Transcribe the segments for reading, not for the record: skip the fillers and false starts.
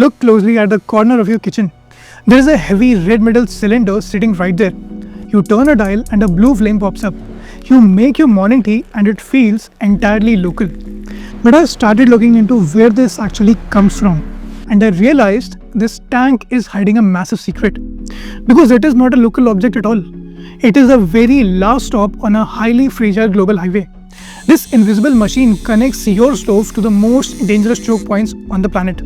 Look closely at the corner of your kitchen. There is a heavy red metal cylinder sitting right there. You turn a dial and a blue flame pops up. You make your morning tea and it feels entirely local. But I started looking into where this actually comes from, and I realized this tank is hiding a massive secret. Because it is not a local object at all. It is a very last stop on a highly fragile global highway. This invisible machine connects your stove to the most dangerous choke points on the planet.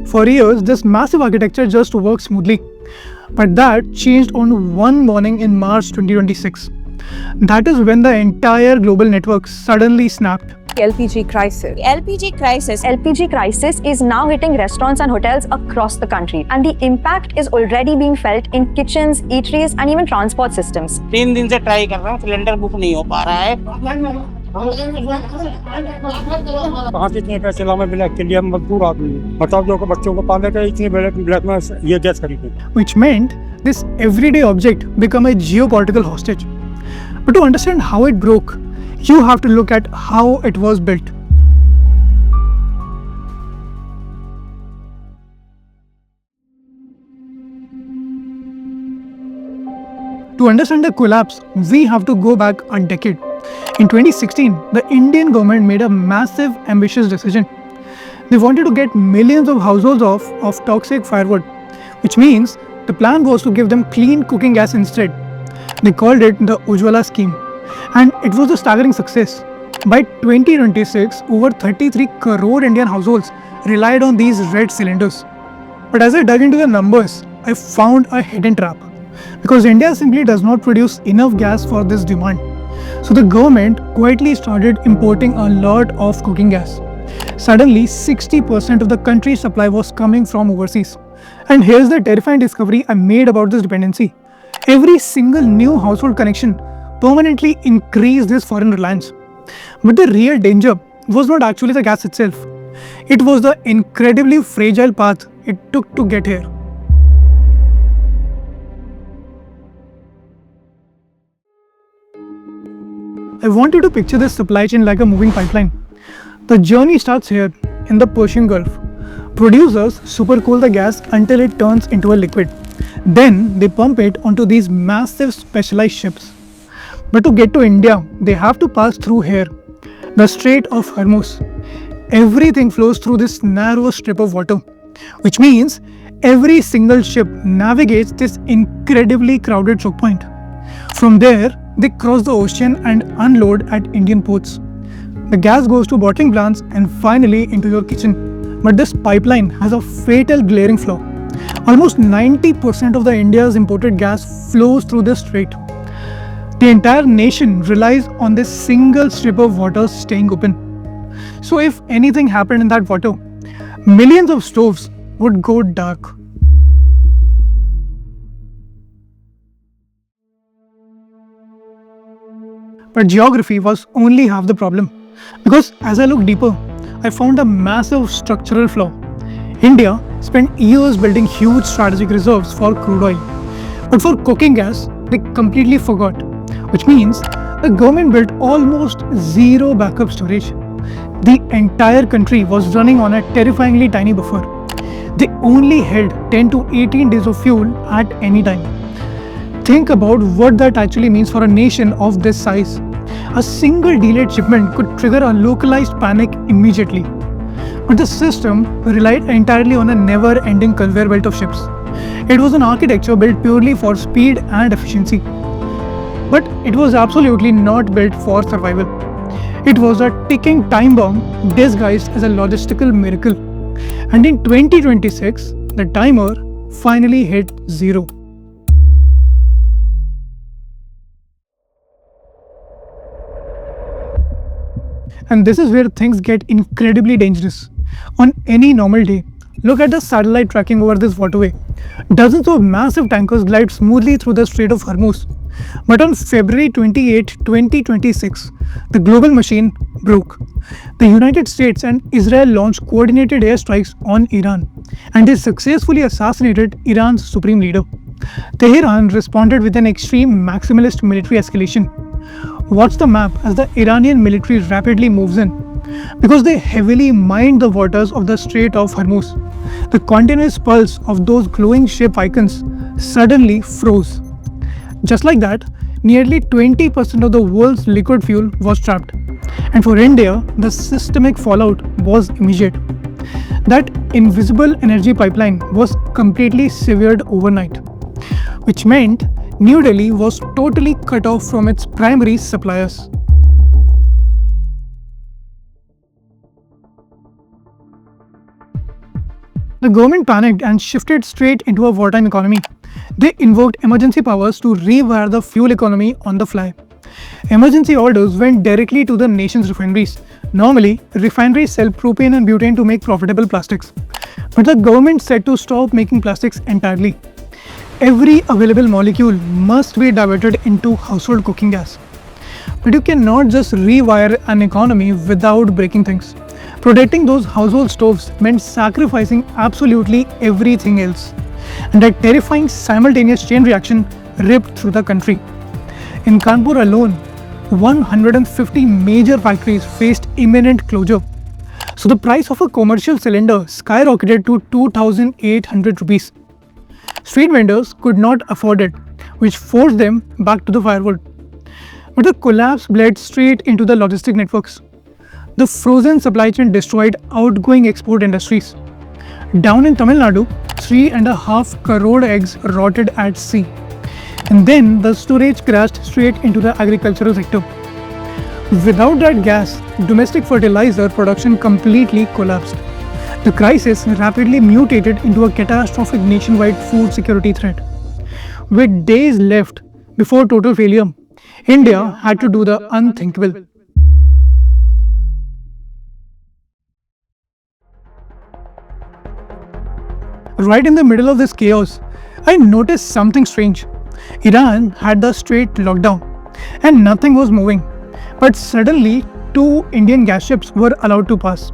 For years, this massive architecture just worked smoothly. But that changed on one morning in March 2026. That is when the entire global network suddenly snapped. LPG crisis. LPG crisis is now hitting restaurants and hotels across the country, and the impact is already being felt in kitchens, eateries, and even transport systems. 3 दिन से try कर रहा हूँ, cylinder book नहीं हो पा रहा है। कहाँ से इतने पैसे लाऊं मैं ब्लैक के लिए, मजबूर आदमी हूँ। बताओ जो बच्चों को पालने का इतने ब्लैक में ये गैस खरीदे। Which meant this everyday object became a geopolitical hostage. But to understand how it broke, you have to look at how it was built. To understand the collapse, we have to go back a decade. In 2016, the Indian government made a massive, ambitious decision. They wanted to get millions of households off of toxic firewood, which means the plan was to give them clean cooking gas instead. They called it the Ujjwala scheme, and it was a staggering success. By 2026, over 33 crore Indian households relied on these red cylinders. But as I dug into the numbers, I found a hidden trap. Because India simply does not produce enough gas for this demand. So the government quietly started importing a lot of cooking gas. Suddenly, 60% of the country's supply was coming from overseas. And here's the terrifying discovery I made about this dependency. Every single new household connection permanently increased this foreign reliance. But the real danger was not actually the gas itself. It was the incredibly fragile path it took to get here. I want you to picture this supply chain like a moving pipeline. The journey starts here in the Persian Gulf. Producers supercool the gas until it turns into a liquid. Then they pump it onto these massive specialized ships. But to get to India, they have to pass through here, the Strait of Hormuz. Everything flows through this narrow strip of water, which means every single ship navigates this incredibly crowded choke point. From there, they cross the ocean and unload at Indian ports. The gas goes to bottling plants and finally into your kitchen. But this pipeline has a fatal glaring flaw. Almost 90% of the India's imported gas flows through this strait. The entire nation relies on this single strip of water staying open. So if anything happened in that water, millions of stoves would go dark. But geography was only half the problem. Because as I looked deeper, I found a massive structural flaw. India spent years building huge strategic reserves for crude oil. But for cooking gas, they completely forgot. Which means the government built almost zero backup storage. The entire country was running on a terrifyingly tiny buffer. They only held 10 to 18 days of fuel at any time. Think about what that actually means for a nation of this size. A single delayed shipment could trigger a localized panic immediately. But the system relied entirely on a never-ending conveyor belt of ships. It was an architecture built purely for speed and efficiency. But it was absolutely not built for survival. It was a ticking time bomb disguised as a logistical miracle. And in 2026, the timer finally hit zero. And this is where things get incredibly dangerous. On any normal day, look at the satellite tracking over this waterway. Dozens of massive tankers glide smoothly through the Strait of Hormuz. But on February 28, 2026, the global machine broke. The United States and Israel launched coordinated airstrikes on Iran, and they successfully assassinated Iran's supreme leader. Tehran responded with an extreme maximalist military escalation. Watch the map as the Iranian military rapidly moves in. Because they heavily mined the waters of the Strait of Hormuz. The continuous pulse of those glowing ship icons suddenly froze. Just like that, nearly 20% of the world's liquid fuel was trapped. And for India, the systemic fallout was immediate. That invisible energy pipeline was completely severed overnight, which meant New Delhi was totally cut off from its primary suppliers. The government panicked and shifted straight into a wartime economy. They invoked emergency powers to rewire the fuel economy on the fly. Emergency orders went directly to the nation's refineries. Normally, refineries sell propane and butane to make profitable plastics. But the government said to stop making plastics entirely. Every available molecule must be diverted into household cooking gas. But you cannot just rewire an economy without breaking things. Protecting those household stoves meant sacrificing absolutely everything else. And that terrifying simultaneous chain reaction ripped through the country. In Kanpur alone, 150 major factories faced imminent closure. So the price of a commercial cylinder skyrocketed to 2,800 rupees. Street vendors could not afford it, which forced them back to the firewood. But the collapse bled straight into the logistic networks. The frozen supply chain destroyed outgoing export industries. Down in Tamil Nadu, 3.5 crore eggs rotted at sea. And then the storage crashed straight into the agricultural sector. Without that gas, domestic fertiliser production completely collapsed. The crisis rapidly mutated into a catastrophic nationwide food security threat. With days left before total failure, India had to do the unthinkable. Right in the middle of this chaos, I noticed something strange. Iran had the strait locked down and nothing was moving. But suddenly, two Indian gas ships were allowed to pass.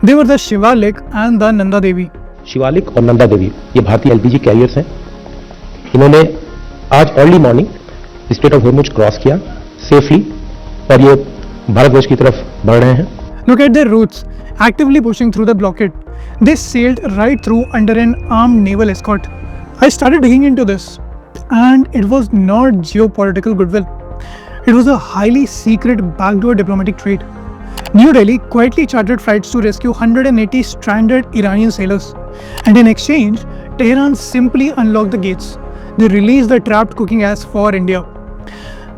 They were the Shivalik and the Nanda Devi. Shivalik और नंदा देवी ये भारतीय LPG carriers हैं। इन्होंने आज early morning straight of Hormuz cross किया safely और ये भारतवर्ष की तरफ बढ़ रहे हैं। Look at their routes, actively pushing through the blockade. They sailed right through under an armed naval escort. I started digging into this, and it was not geopolitical goodwill. It was a highly secret backdoor diplomatic trade. New Delhi quietly chartered flights to rescue 180 stranded Iranian sailors. And in exchange, Tehran simply unlocked the gates. They released the trapped cooking gas for India.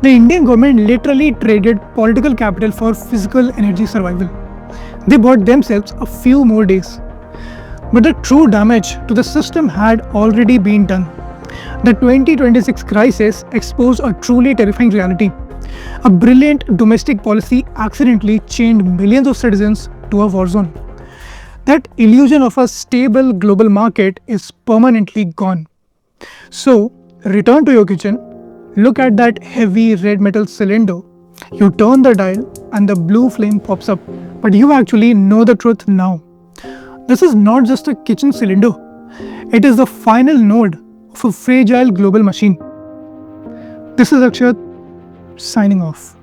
The Indian government literally traded political capital for physical energy survival. They bought themselves a few more days. But the true damage to the system had already been done. The 2026 crisis exposed a truly terrifying reality. A brilliant domestic policy accidentally chained millions of citizens to a war zone. That illusion of a stable global market is permanently gone. So, return to your kitchen, look at that heavy red metal cylinder, you turn the dial and the blue flame pops up. But you actually know the truth now. This is not just a kitchen cylinder, it is the final node of a fragile global machine. This is Akshat, signing off.